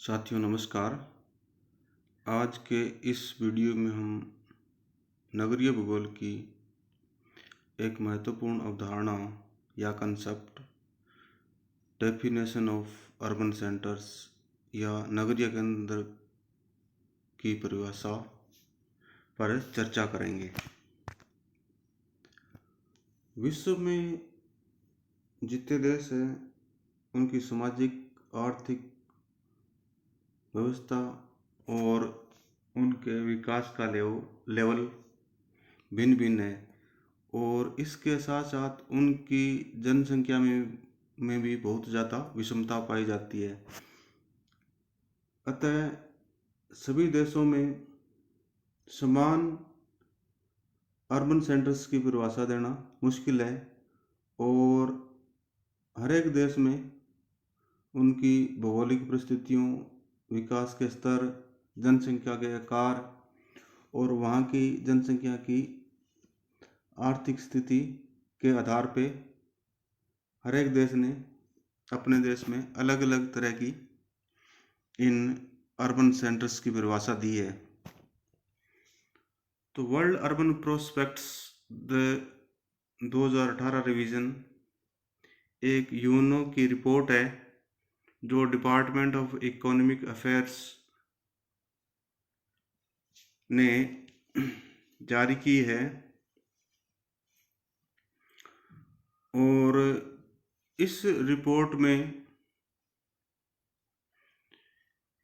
साथियों नमस्कार। आज के इस वीडियो में हम नगरीय भूगोल की एक महत्वपूर्ण अवधारणा या concept definition of urban centres या नगरीय केंद्र की परिभाषा पर चर्चा करेंगे। विश्व में जितने देश हैं उनकी सामाजिक आर्थिक व्यवस्था और उनके विकास का लेवल भिन्न भिन्न है और इसके साथ साथ उनकी जनसंख्या में भी बहुत ज़्यादा विषमता पाई जाती है। अतः सभी देशों में समान अर्बन सेंटर्स की परिभाषा देना मुश्किल है और हर एक देश में उनकी भौगोलिक परिस्थितियों, विकास के स्तर, जनसंख्या के आकार और वहाँ की जनसंख्या की आर्थिक स्थिति के आधार पे हर एक देश ने अपने देश में अलग अलग तरह की इन अर्बन सेंटर्स की परिभाषा दी है। तो वर्ल्ड अर्बन प्रोस्पेक्ट्स 2018 रिवीजन एक यूएनओ की रिपोर्ट है जो डिपार्टमेंट ऑफ इकोनॉमिक अफेयर्स ने जारी की है और इस रिपोर्ट में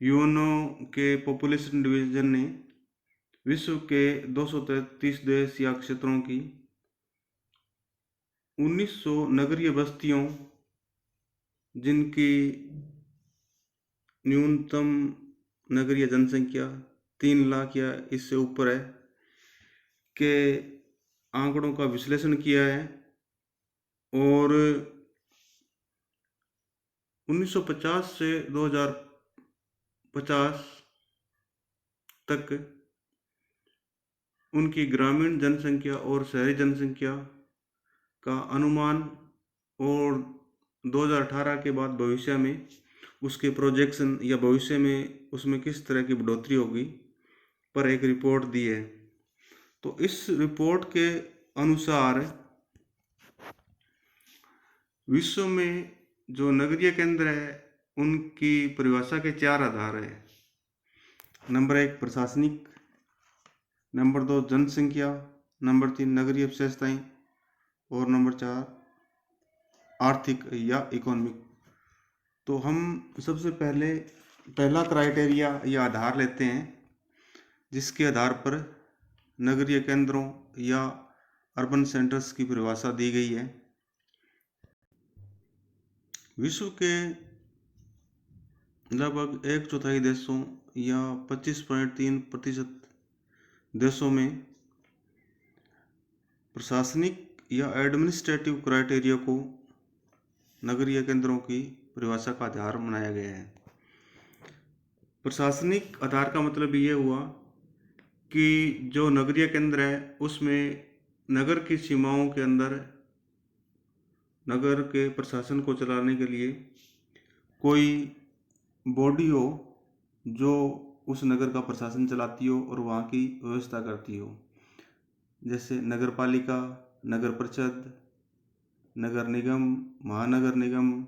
यूएनओ के पॉपुलेशन डिवीजन ने विश्व के 233 देश या क्षेत्रों की 1900 नगरीय बस्तियों जिनकी न्यूनतम नगरीय जनसंख्या 3 लाख या इससे ऊपर है के आंकड़ों का विश्लेषण किया है और 1950 से 2050 तक उनकी ग्रामीण जनसंख्या और शहरी जनसंख्या का अनुमान और 2018 के बाद भविष्य में उसके प्रोजेक्शन या भविष्य में उसमें किस तरह की बढ़ोतरी होगी पर एक रिपोर्ट दी है। तो इस रिपोर्ट के अनुसार विश्व में जो नगरीय केंद्र है उनकी परिभाषा के 4 आधार है। नंबर 1 प्रशासनिक, नंबर 2 जनसंख्या, नंबर 3 नगरीय विशेषताएं और नंबर 4 आर्थिक या इकोनॉमिक। तो हम सबसे पहला क्राइटेरिया या आधार लेते हैं जिसके आधार पर नगरीय केंद्रों या अर्बन सेंटर्स की परिभाषा दी गई है। विश्व के लगभग 1/4 देशों या 25.3% देशों में प्रशासनिक या एडमिनिस्ट्रेटिव क्राइटेरिया को नगरीय केंद्रों की परिभाषा का आधार बनाया गया है। प्रशासनिक आधार का मतलब ये हुआ कि जो नगरीय केंद्र है उसमें नगर की सीमाओं के अंदर नगर के प्रशासन को चलाने के लिए कोई बॉडी हो जो उस नगर का प्रशासन चलाती हो और वहाँ की व्यवस्था करती हो, जैसे नगर पालिका, नगर परिषद, नगर निगम, महानगर निगम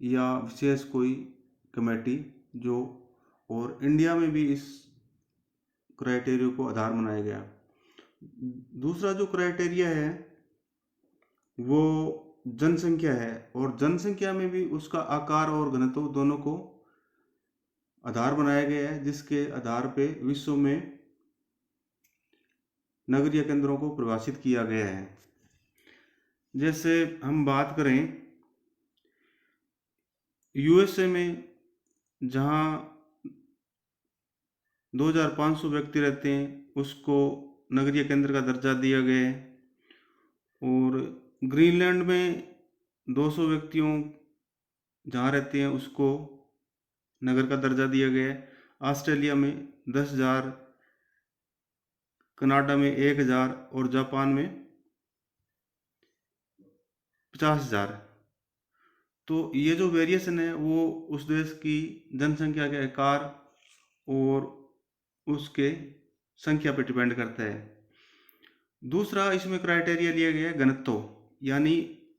या विशेष कोई कमेटी जो, और इंडिया में भी इस क्राइटेरिया को आधार बनाया गया। दूसरा जो क्राइटेरिया है वो जनसंख्या है और जनसंख्या में भी उसका आकार और घनत्व दोनों को आधार बनाया गया है जिसके आधार पे विश्व में नगरीय केंद्रों को परिभाषित किया गया है। जैसे हम बात करें यूएसए में जहाँ 2500 व्यक्ति रहते हैं उसको नगरीय केंद्र का दर्जा दिया गया है और ग्रीनलैंड में 200 व्यक्तियों जहाँ रहते हैं उसको नगर का दर्जा दिया गया है। ऑस्ट्रेलिया में 10,000, कनाडा में 1,000 और जापान में 50,000। तो ये जो वेरिएशन है वो उस देश की जनसंख्या के आकार और उसके संख्या पर डिपेंड करता है। दूसरा इसमें क्राइटेरिया लिया गया है घनत्व, यानी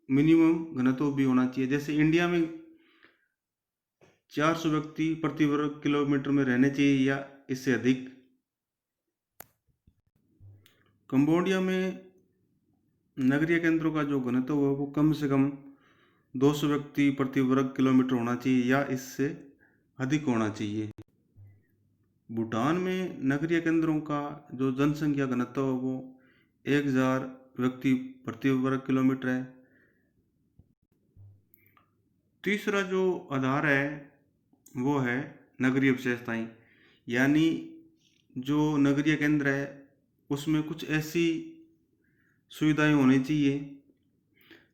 मिनिमम घनत्व भी होना चाहिए। जैसे इंडिया में 400 व्यक्ति प्रति वर्ग किलोमीटर में रहने चाहिए या इससे अधिक। कंबोडिया में नगरीय केंद्रों का जो घनत्व है वो कम से कम 200 व्यक्ति प्रति वर्ग किलोमीटर होना चाहिए या इससे अधिक होना चाहिए। भूटान में नगरीय केंद्रों का जो जनसंख्या घनत्व है वो 1000 व्यक्ति प्रति वर्ग किलोमीटर है। तीसरा जो आधार है वो है नगरीय विशेषताएं, यानी जो नगरीय केंद्र है उसमें कुछ ऐसी सुविधाएं होनी चाहिए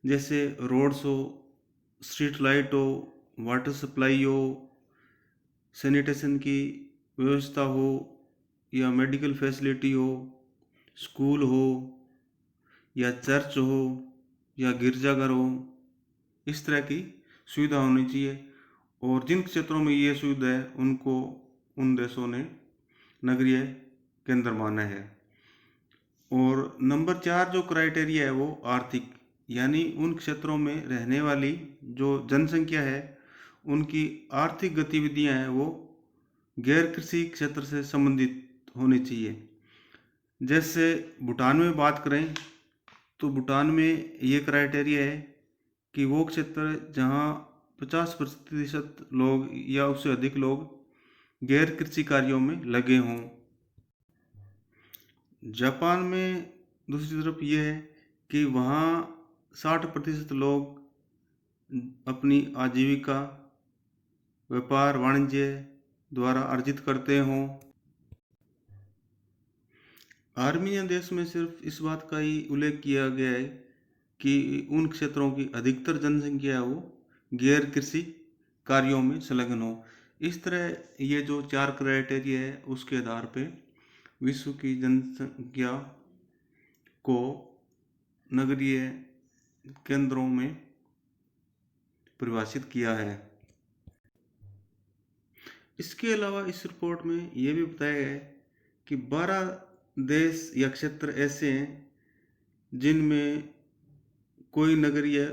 जैसे रोड्स हो, स्ट्रीट लाइट हो, वाटर सप्लाई हो, सैनिटेशन की व्यवस्था हो या मेडिकल फैसिलिटी हो, स्कूल हो या चर्च हो या गिरजाघर हो, इस तरह की सुविधा होनी चाहिए। और जिन क्षेत्रों में ये सुविधा है उनको उन देशों ने नगरीय केंद्र माना है। और नंबर 4 जो क्राइटेरिया है वो आर्थिक, यानी उन क्षेत्रों में रहने वाली जो जनसंख्या है उनकी आर्थिक गतिविधियां हैं वो गैर कृषि क्षेत्र से संबंधित होनी चाहिए। जैसे भूटान में बात करें तो भूटान में ये क्राइटेरिया है कि वो क्षेत्र जहाँ 50% लोग या उससे अधिक लोग गैर कृषि कार्यों में लगे हों। जापान में दूसरी तरफ ये है कि वहाँ 60% लोग अपनी आजीविका व्यापार वाणिज्य द्वारा अर्जित करते हों। आर्मीनिया देश में सिर्फ इस बात का ही उल्लेख किया गया है कि उन क्षेत्रों की अधिकतर जनसंख्या वो गैर कृषि कार्यों में संलग्न हो। इस तरह ये जो 4 क्राइटेरिया है उसके आधार पे विश्व की जनसंख्या को नगरीय केंद्रों में परिभाषित किया है। इसके अलावा इस रिपोर्ट में ये भी बताया गया है कि 12 देश या क्षेत्र ऐसे हैं जिनमें कोई नगरीय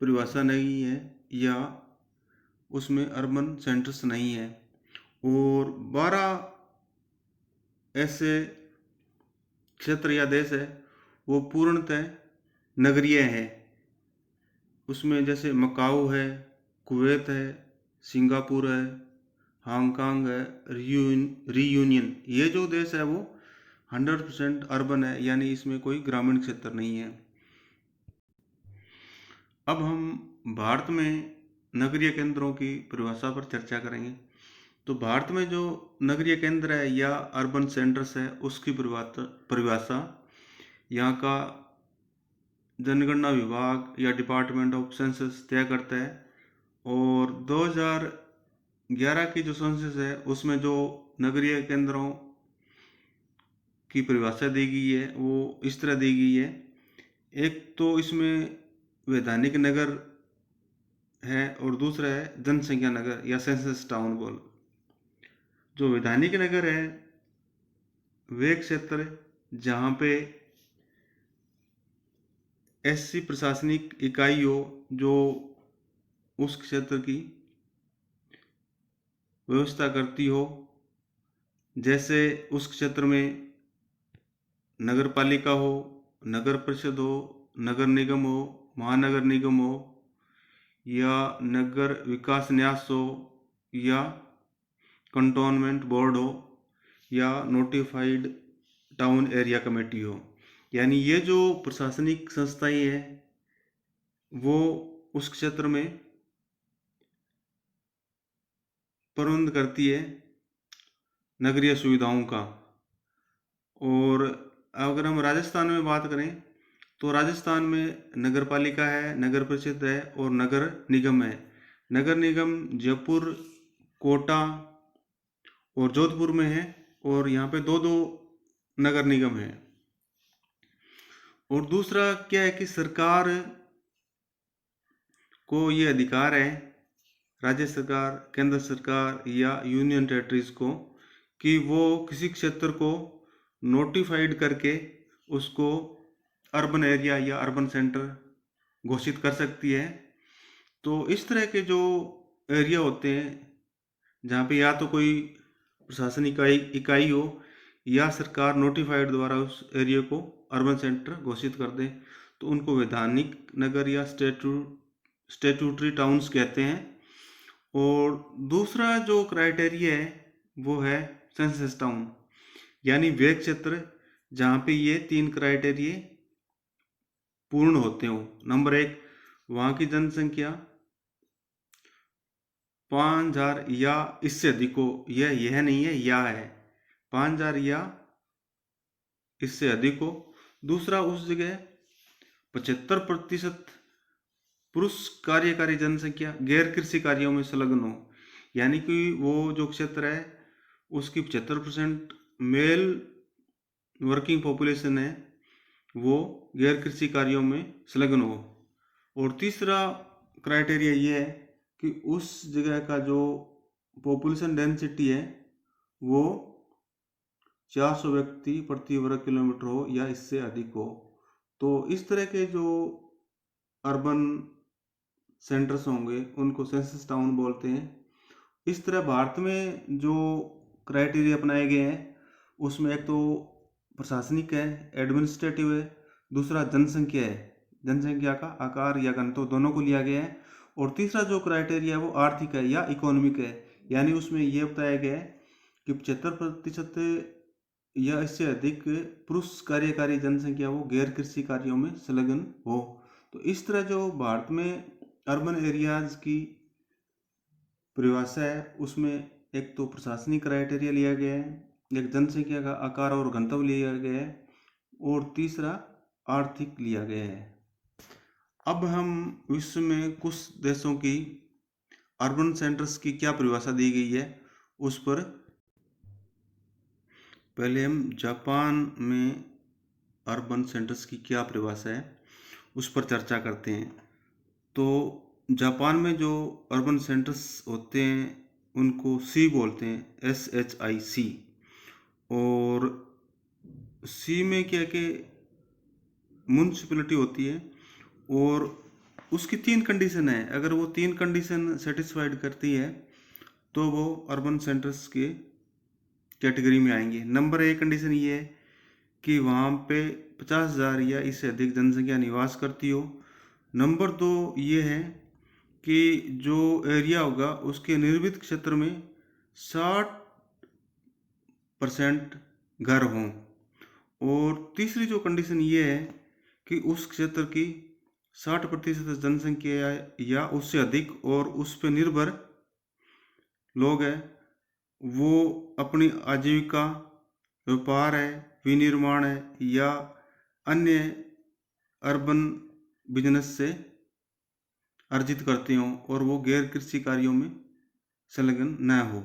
परिभाषा नहीं है या उसमें अर्बन सेंटर्स नहीं है, और 12 ऐसे क्षेत्र या देश है वो पूर्णतः नगरीय है। उसमें जैसे मकाऊ है, कुवैत है, सिंगापुर है, हांगकांग है, रीयूनियन, ये जो देश है वो 100% अर्बन है, यानी इसमें कोई ग्रामीण क्षेत्र नहीं है। अब हम भारत में नगरीय केंद्रों की परिभाषा पर चर्चा करेंगे। तो भारत में जो नगरीय केंद्र है या अर्बन सेंटर्स है उसकी परिभाषा यहाँ का जनगणना विभाग या डिपार्टमेंट ऑफ सेंसस तय करता है। और 2011 की जो सेंसस है उसमें जो नगरीय केंद्रों की परिभाषा दी गई है वो इस तरह दी गई है। एक तो इसमें वैधानिक नगर है और दूसरा है जनसंख्या नगर या सेंसस टाउन बोल। जो वैधानिक नगर है वे क्षेत्र जहाँ पे ऐसी प्रशासनिक इकाई हो जो उस क्षेत्र की व्यवस्था करती हो, जैसे उस क्षेत्र में नगर पालिका हो, नगर परिषद हो, नगर निगम हो, महानगर निगम हो या नगर विकास न्यास हो या कंटोनमेंट बोर्ड हो या नोटिफाइड टाउन एरिया कमेटी हो। यानी ये जो प्रशासनिक संस्थाएं हैं वो उस क्षेत्र में प्रबंध करती है नगरीय सुविधाओं का। और अगर हम राजस्थान में बात करें तो राजस्थान में नगर पालिका है, नगर परिषद है और नगर निगम है। नगर निगम जयपुर, कोटा और जोधपुर में है और यहाँ पे 2-2 नगर निगम है। और दूसरा क्या है कि सरकार को ये अधिकार है, राज्य सरकार, केंद्र सरकार या यूनियन टेरिटरीज को, कि वो किसी क्षेत्र को नोटिफाइड करके उसको अर्बन एरिया या अर्बन सेंटर घोषित कर सकती है। तो इस तरह के जो एरिया होते हैं जहाँ पे या तो कोई प्रशासनिक इकाई हो या सरकार नोटिफाइड द्वारा उस एरिया को अर्बन सेंटर घोषित कर दे, तो उनको वैधानिक नगर या स्टेट्यूटरी टाउन्स कहते हैं। और दूसरा जो क्राइटेरिया है वो है सेंसस टाउन, यानी वे क्षेत्र जहाँ पे ये 3 क्राइटेरिया पूर्ण होते हो। नंबर 1, वहाँ की जनसंख्या 5000 या इससे अधिक हो, यह नहीं है, या है 5000 या इससे अधिक हो। दूसरा, उस जगह 75% पुरुष कार्यकारी जनसंख्या गैर कृषि कार्यों में संलग्न हो, यानी कि वो जो क्षेत्र है उसकी 75% मेल वर्किंग पॉपुलेशन है वो गैर कृषि कार्यों में संलग्न हो। और तीसरा क्राइटेरिया ये है कि उस जगह का जो पॉपुलेशन डेंसिटी है वो 400 व्यक्ति प्रति वर्ग किलोमीटर हो या इससे अधिक हो। तो इस तरह के जो अर्बन सेंटर्स होंगे उनको सेंसस टाउन बोलते हैं। इस तरह भारत में जो क्राइटेरिया अपनाए गए हैं उसमें एक तो प्रशासनिक है, एडमिनिस्ट्रेटिव है, दूसरा जनसंख्या है, जनसंख्या का आकार या घनत्व दोनों को लिया गया है, और तीसरा जो क्राइटेरिया है वो आर्थिक है या इकोनॉमिक है, यानी उसमें ये बताया गया है कि 75% या इससे अधिक पुरुष कार्यकारी जनसंख्या वो गैर कृषि कार्यों में संलग्न हो। तो इस तरह जो भारत में अर्बन एरियाज की परिभाषा है उसमें एक तो प्रशासनिक क्राइटेरिया लिया गया है, एक जनसंख्या का आकार और घनत्व लिया गया है, और तीसरा आर्थिक लिया गया है। अब हम विश्व में कुछ देशों की अर्बन सेंटर्स की क्या परिभाषा दी गई है उस पर पहले हम जापान में अर्बन सेंटर्स की क्या परिभाषा है उस पर चर्चा करते हैं। तो जापान में जो अर्बन सेंटर्स होते हैं उनको सी बोलते हैं, SHIC। और सी में क्या कि म्यूनिसिपैलिटी होती है और उसकी 3 कंडीशन है। अगर वो 3 कंडीशन सेटिस्फाइड करती है तो वो अर्बन सेंटर्स के कैटेगरी में आएंगे। नंबर 1 कंडीशन ये है कि वहाँ पे 50,000 या इससे अधिक जनसंख्या निवास करती हो। नंबर 2 ये है कि जो एरिया होगा उसके निर्मित क्षेत्र में 60% घर हों। और तीसरी जो कंडीशन ये है कि उस क्षेत्र की 60% जनसंख्या या उससे अधिक और उस पर निर्भर लोग हैं वो अपनी आजीविका, व्यापार है, विनिर्माण है या अन्य अर्बन बिजनेस से अर्जित करते हों और वो गैर कृषि कार्यों में संलग्न न हो।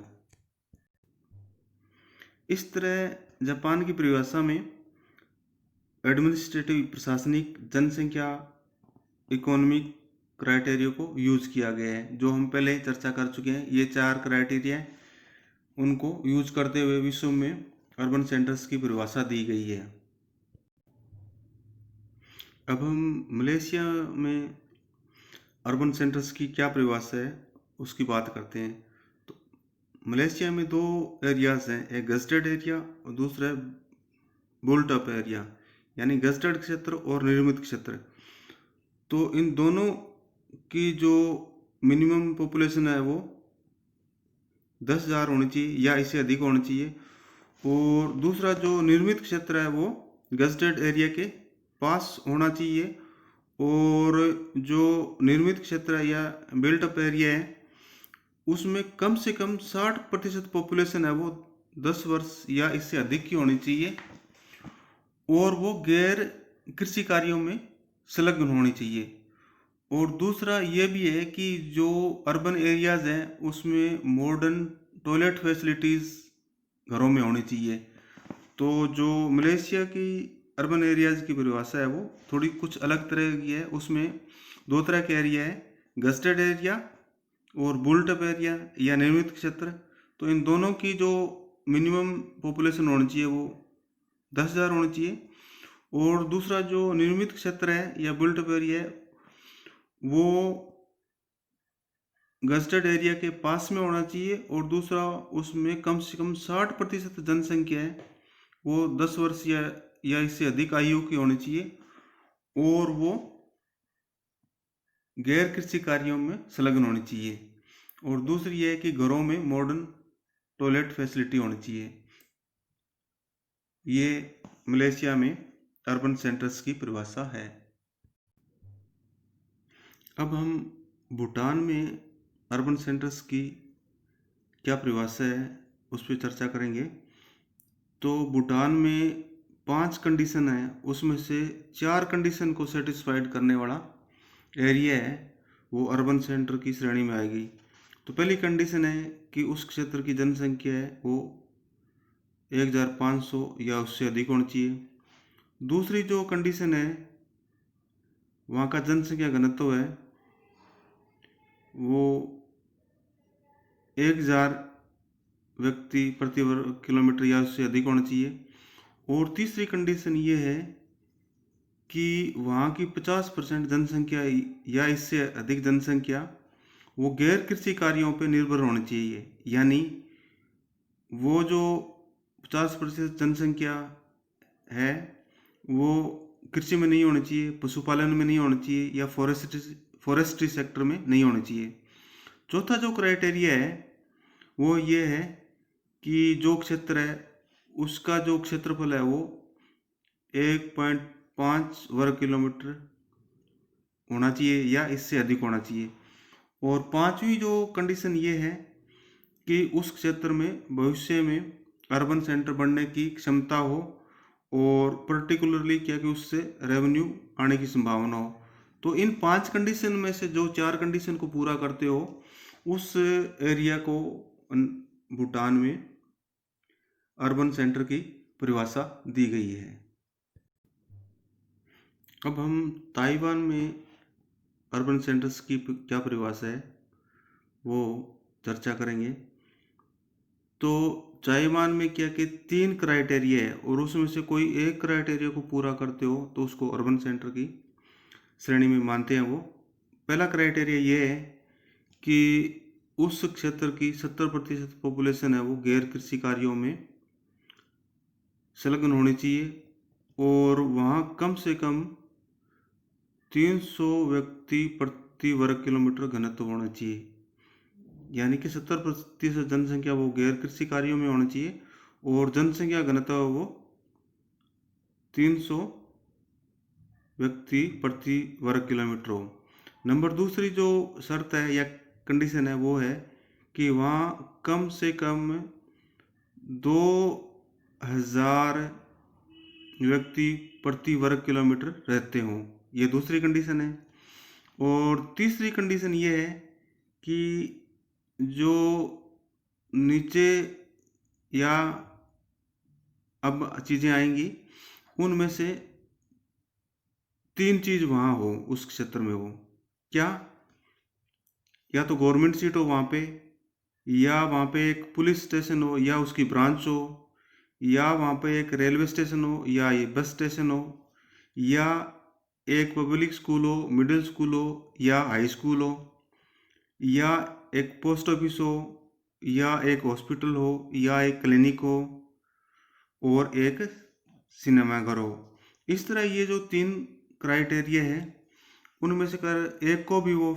इस तरह जापान की परिभाषा में एडमिनिस्ट्रेटिव, प्रशासनिक, जनसंख्या, इकोनॉमिक क्राइटेरिया को यूज किया गया है, जो हम पहले चर्चा कर चुके हैं। ये 4 क्राइटेरिया उनको यूज करते हुए विश्व में अर्बन सेंटर्स की परिभाषा दी गई है। अब हम मलेशिया में अर्बन सेंटर्स की क्या परिभाषा है उसकी बात करते हैं। तो मलेशिया में 2 एरियाज हैं, एक गजेटेड एरिया और दूसरा बुल्ट अप एरिया, यानी गजेटेड क्षेत्र और निर्मित क्षेत्र। तो इन दोनों की जो मिनिमम पॉपुलेशन है वो 10,000 होनी चाहिए या इससे अधिक होनी चाहिए। और दूसरा जो निर्मित क्षेत्र है वो गजेटेड एरिया के पास होना चाहिए। और जो निर्मित क्षेत्र है या बिल्ट अप एरिया है उसमें कम से कम 60% पॉपुलेशन है वो 10 वर्ष या इससे अधिक की होनी चाहिए और वो गैर कृषि कार्यों में संलग्न होनी चाहिए। और दूसरा ये भी है कि जो अर्बन एरियाज हैं उसमें मॉडर्न टॉयलेट फैसिलिटीज़ घरों में होनी चाहिए। तो जो मलेशिया की अर्बन एरियाज की परिभाषा है वो थोड़ी कुछ अलग तरह की है। उसमें 2 तरह के एरिया है, गस्टेड एरिया और बुल्ट अप एरिया या निर्मित क्षेत्र, तो इन दोनों की जो मिनिमम पॉपुलेशन होनी चाहिए वो 10,000 होनी चाहिए। और दूसरा जो निर्मित क्षेत्र है या बुल्ट अप एरिया है वो गस्टेड एरिया के पास में होना चाहिए, और दूसरा उसमें कम से कम 60% जनसंख्या है वो 10 वर्ष या इससे अधिक आयु की होनी चाहिए, और वो गैर कृषि कार्यों में संलग्न होनी चाहिए। और दूसरी यह है कि घरों में मॉडर्न टॉयलेट फैसिलिटी होनी चाहिए। ये मलेशिया में अर्बन सेंटर्स की परिभाषा है। अब हम भूटान में अर्बन सेंटर्स की क्या परिभाषा है उस पर चर्चा करेंगे। तो भूटान में 5 कंडीशन है, उसमें से 4 कंडीशन को सेटिस्फाइड करने वाला एरिया है वो अर्बन सेंटर की श्रेणी में आएगी। तो पहली कंडीशन है कि उस क्षेत्र की जनसंख्या है वो 1,500 या उससे अधिक होनी चाहिए। दूसरी जो कंडीशन है वहाँ का जनसंख्या घनत्व है वो 1,000 व्यक्ति प्रति वर्ग किलोमीटर या उससे अधिक होना चाहिए। और तीसरी कंडीशन ये है कि वहाँ की 50% जनसंख्या या इससे अधिक जनसंख्या वो गैर कृषि कार्यों पर निर्भर होनी चाहिए, यानी वो जो 50% जनसंख्या है वो कृषि में नहीं होनी चाहिए, पशुपालन में नहीं होनी चाहिए या फॉरेस्ट्री सेक्टर में नहीं होनी चाहिए। चौथा जो क्राइटेरिया है वो ये है कि जो क्षेत्र है उसका जो क्षेत्रफल है वो 1.5 वर्ग किलोमीटर होना चाहिए या इससे अधिक होना चाहिए। और पांचवी जो कंडीशन ये है कि उस क्षेत्र में भविष्य में अर्बन सेंटर बनने की क्षमता हो, और पर्टिकुलरली क्या कि उससे रेवेन्यू आने की संभावना हो। तो इन 5 कंडीशन में से जो 4 कंडीशन को पूरा करते हो उस एरिया को भूटान में अर्बन सेंटर की परिभाषा दी गई है। अब हम ताइवान में अर्बन सेंटर्स की क्या परिभाषा है वो चर्चा करेंगे। तो ताइवान में क्या कि 3 क्राइटेरिया है, और उसमें से कोई एक क्राइटेरिया को पूरा करते हो तो उसको अर्बन सेंटर की श्रेणी में मानते हैं। वो पहला क्राइटेरिया ये है कि उस क्षेत्र की 70% पॉपुलेशन है वो गैर कृषि कार्यों में संलग्न होनी चाहिए, और वहाँ कम से कम 300 व्यक्ति प्रति वर्ग किलोमीटर घनत्व होना चाहिए, यानी कि 70% जनसंख्या वो गैर कृषि कार्यों में होना चाहिए, और जनसंख्या घनत्व वो 300 व्यक्ति प्रति वर्ग किलोमीटर हो। नंबर दूसरी जो शर्त है या कंडीशन है वो है कि वहाँ कम से कम 2,000 व्यक्ति प्रति वर्ग किलोमीटर रहते हों, ये दूसरी कंडीशन है। और तीसरी कंडीशन ये है कि जो नीचे या अब चीज़ें आएंगी उनमें से 3 चीज़ वहाँ हो उस क्षेत्र में हो। क्या? या तो गवर्नमेंट सीट हो वहाँ पे, या वहाँ पे एक पुलिस स्टेशन हो या उसकी ब्रांच हो, या वहाँ पे एक रेलवे स्टेशन हो या ये बस स्टेशन हो, या एक पब्लिक स्कूल हो, मिडिल स्कूल हो या हाई स्कूल हो, या एक पोस्ट ऑफिस हो, या एक हॉस्पिटल हो, या एक क्लिनिक हो, और एक सिनेमाघर हो। इस तरह ये जो 3 क्राइटेरिया है उनमें से कर एक को भी वो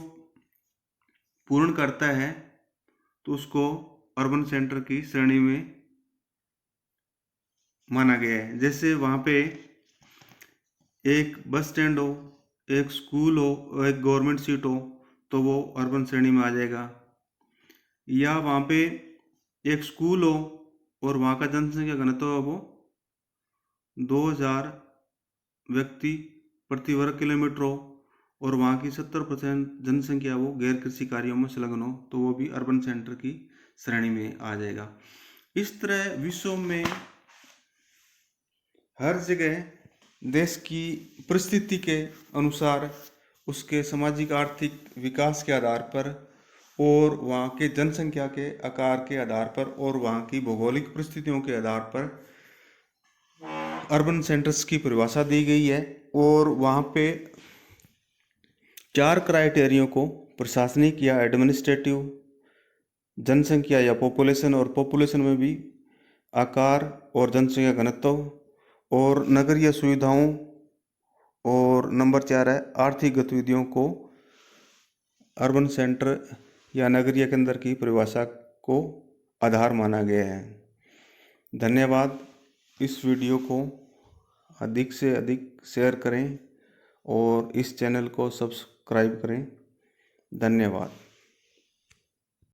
पूर्ण करता है तो उसको अर्बन सेंटर की श्रेणी में माना गया है। जैसे वहाँ पे एक बस स्टैंड हो, एक स्कूल हो और एक गवर्नमेंट सीट हो तो वो अर्बन श्रेणी में आ जाएगा। या वहाँ पे एक स्कूल हो और वहाँ का जनसंख्या घनत्व वो 2,000 व्यक्ति प्रति वर्ग किलोमीटर हो, और वहाँ की 70% जनसंख्या वो गैर कृषि कार्यों में संलग्न हो तो वो भी अर्बन सेंटर की श्रेणी में आ जाएगा। इस तरह विश्व में हर जगह देश की परिस्थिति के अनुसार उसके सामाजिक आर्थिक विकास के आधार पर और वहाँ के जनसंख्या के आकार के आधार पर और वहाँ की भौगोलिक परिस्थितियों के आधार पर अर्बन सेंटर्स की परिभाषा दी गई है। और वहाँ पे 4 क्राइटेरियो को प्रशासनिक या एडमिनिस्ट्रेटिव, जनसंख्या या पॉपुलेशन, और पॉपुलेशन में भी आकार और जनसंख्या घनत्व और नगरीय सुविधाओं, और नंबर 4 है आर्थिक गतिविधियों को अर्बन सेंटर या नगरीय केंद्र की परिभाषा को आधार माना गया है। धन्यवाद। इस वीडियो को अधिक से अधिक शेयर करें और इस चैनल को सब्सक्राइब करें। धन्यवाद।